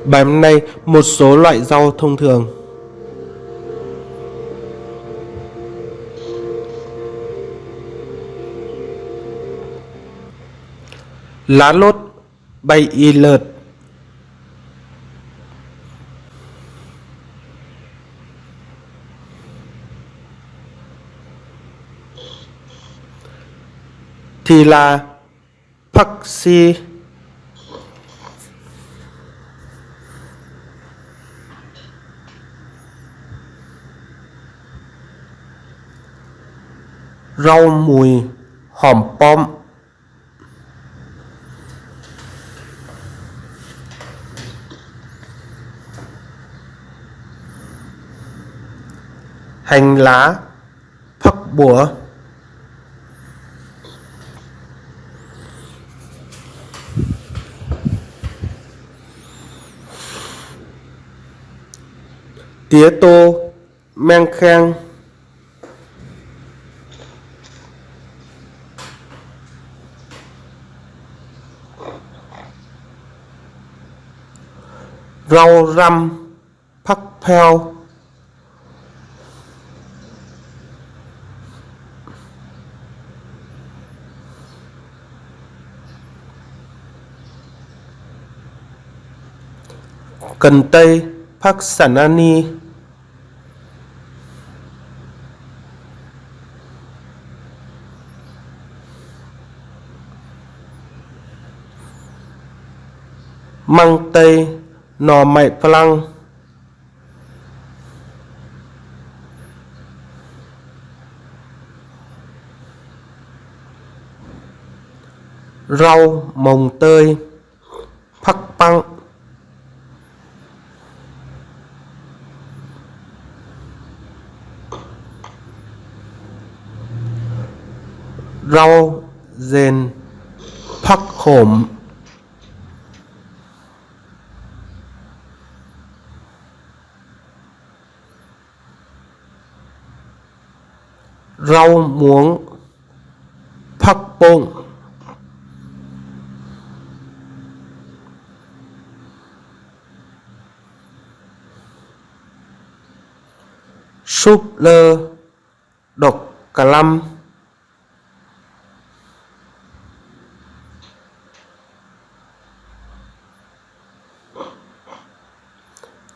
Bài hôm nay một số loại rau thông thường. Lá lốt, bay y lợt. Thì là Paxi. Rau mùi, hòm pom. Hành lá, phắc bủa. Tía tô, men khen. Rau răm, phắc pheo. Cần tây, phắc sản ani. Măng tây, nò mậy phlang. Rau mồng tơi, phắc băng. Rau dền, phắc hổm. Rau muống, phắc bông. Súp lơ, độc cà lăm.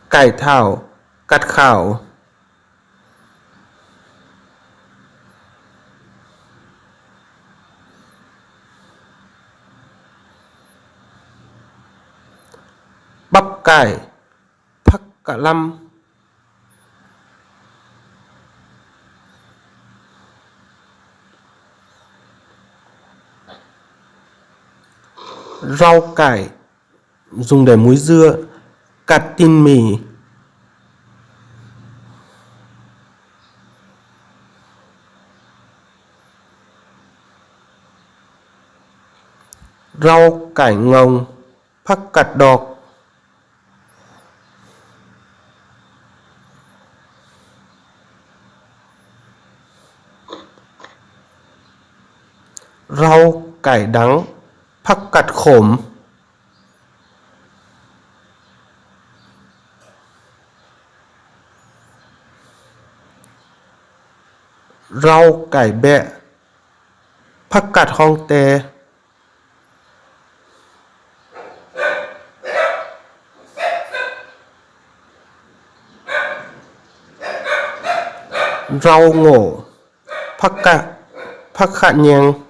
Cải thảo, cắt khảo. Bắp cải, phắc cà lăm. Rau cải dùng để muối dưa, cắt tin mì. Rau cải ngồng, phắc cắt đọt. Rau cải đắng, phắc cắt khổm. Rau cải bẹ, phắc cắt hong tè. Rau ngổ, phắc khạ nhang.